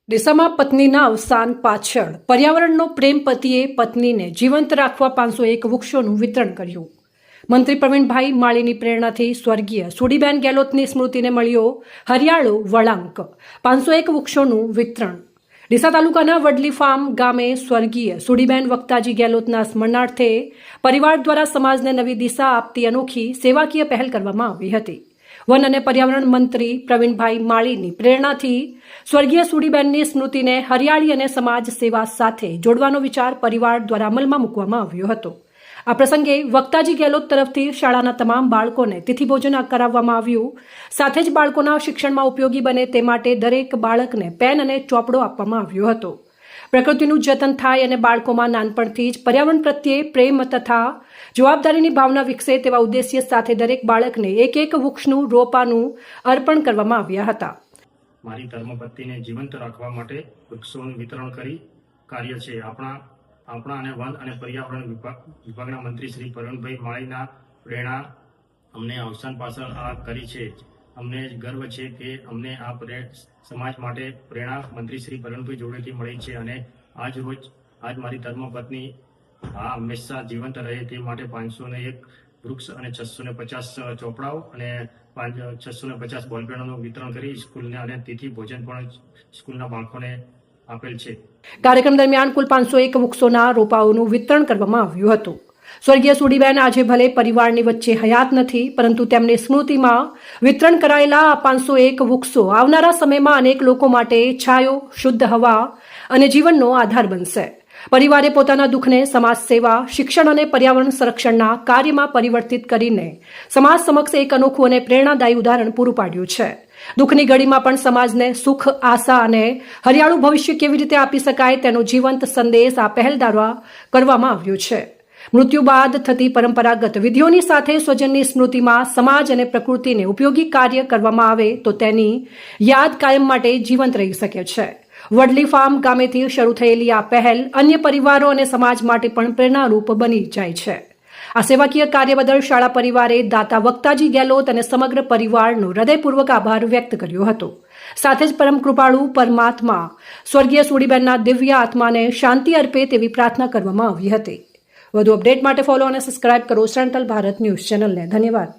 ડીસામાં પત્નીના અવસાન પાછળ પર્યાવરણનો પ્રેમ પતિએ પત્નીને જીવંત રાખવા 501 વૃક્ષોનું વિતરણ કર્યું. મંત્રી પ્રવીણભાઈ માળીની પ્રેરણાથી સ્વર્ગીય સુડીબેન ગેહલોતની સ્મૃતિને મળ્યો હરિયાળો વળાંક. 501 વૃક્ષોનું વિતરણ. ડીસા તાલુકાના વડલી ફાર્મ ગામે સ્વર્ગીય સુડીબેન વક્તાજી ગેહલોતના સ્મરણાર્થે પરિવાર દ્વારા સમાજને નવી દિશા આપતી અનોખી સેવાકીય પહેલ કરવામાં આવી હતી. વન અને પર્યાવરણ મંત્રી પ્રવીણભાઈ માળીની પ્રેરણાથી સ્વર્ગીય સુડીબેનની સ્મૃતિને હરિયાળી અને સમાજ સેવા સાથે જોડવાનો વિચાર પરિવાર દ્વારા અમલમાં મૂકવામાં આવ્યો હતો. આ પ્રસંગે વક્તાજી ગેહલોત તરફથી શાળાના તમામ બાળકોને તિથિભોજન કરાવવામાં આવ્યું. સાથે જ બાળકોના શિક્ષણમાં ઉપયોગી બને તે માટે દરેક બાળકને પેન અને ચોપડો આપવામાં આવ્યો હતો. પ્રકૃતિનું જતન થાય અને બાળકોમાં નાનપણથી જ પર્યાવરણ પ્રત્યે પ્રેમ તથા જવાબદારીની ભાવના વિકસે તેવા ઉદ્દેશ્ય સાથે દરેક બાળકને એક વૃક્ષનું રોપાનું અર્પણ કરવામાં આવ્યા હતા. મારી ધર્મપત્નીને જીવંત રાખવા માટે વૃક્ષોનું વિતરણ કરી કાર્ય છે. આપણા અને વન અને પર્યાવરણ વિભાગના મંત્રી શ્રી પ્રવીણભાઈ માળીના પ્રેરણા અમને અવસાન પાછળ આ કરી છે. અમને ગર્વ છે કે અમને આ સમાજ માટે પ્રેરણા મંત્રી શ્રી પ્રવીણભાઈ જોડેથી મળી છે અને આજ મારી ધર્મપત્ની આ હંમેશા જીવંત રહે તે માટે 501 વૃક્ષ અને 650 ચોપડાઓ અને 650 બોલપેનોનું વિતરણ કરી સ્કૂલને અને તિથિ ભોજન પણ સ્કૂલના બાળકોને આપેલ છે. કાર્યક્રમ દરમિયાન કુલ 501 વૃક્ષોના રોપાઓનું વિતરણ કરવામાં આવ્યું હતું. સ્વર્ગીય સુડીબેન આજે ભલે પરિવારની વચ્ચે હયાત નથી, પરંતુ તેમની સ્મૃતિમાં વિતરણ કરાયેલા આ 501 વૃક્ષો આવનારા સમયમાં અનેક લોકો માટે છાયો, શુદ્ધ હવા અને જીવનનો આધાર બનશે. પરિવારે પોતાના દુઃખને સમાજ સેવા, શિક્ષણ અને પર્યાવરણ સંરક્ષણના કાર્યમાં પરિવર્તિત કરીને સમાજ સમક્ષ એક અનોખું અને પ્રેરણાદાયી ઉદાહરણ પૂરું પાડ્યું છે. દુઃખની ઘડીમાં પણ સમાજને સુખ, આશા અને હરિયાળું ભવિષ્ય કેવી રીતે આપી શકાય તેનો જીવંત સંદેશ આ પહેલ દ્વારા કરવામાં આવ્યો છે. મૃત્યુ બાદ થતી પરંપરાગત વિધિઓની સાથે સ્વજનની સ્મૃતિમાં સમાજ અને પ્રકૃતિને ઉપયોગી કાર્ય કરવામાં આવે તો તેની યાદ કાયમ માટે જીવંત રહી શકે છે. વડલી ફાર્મ ગામેથી શરૂ થયેલી આ પહેલ અન્ય પરિવારો અને સમાજ માટે પણ પ્રેરણારૂપ બની જાય છે. આ સેવાકીય કાર્ય બદલ શાળા પરિવારે દાતા વક્તાજી ગેહલોત અને સમગ્ર પરિવારનો હૃદયપૂર્વક આભાર વ્યક્ત કર્યો હતો. સાથે જ પરમ કૃપાળુ પરમાત્મા સ્વર્ગીય સુડીબેનના દિવ્ય આત્માને શાંતિ અર્પે તેવી પ્રાર્થના કરવામાં આવી હતી. વધુ અપડેટ માટે ફોલો અને સબસ્ક્રાઇબ કરો સેન્ટ્રલ ભારત ન્યૂઝ ચેનલને. ધન્યવાદ.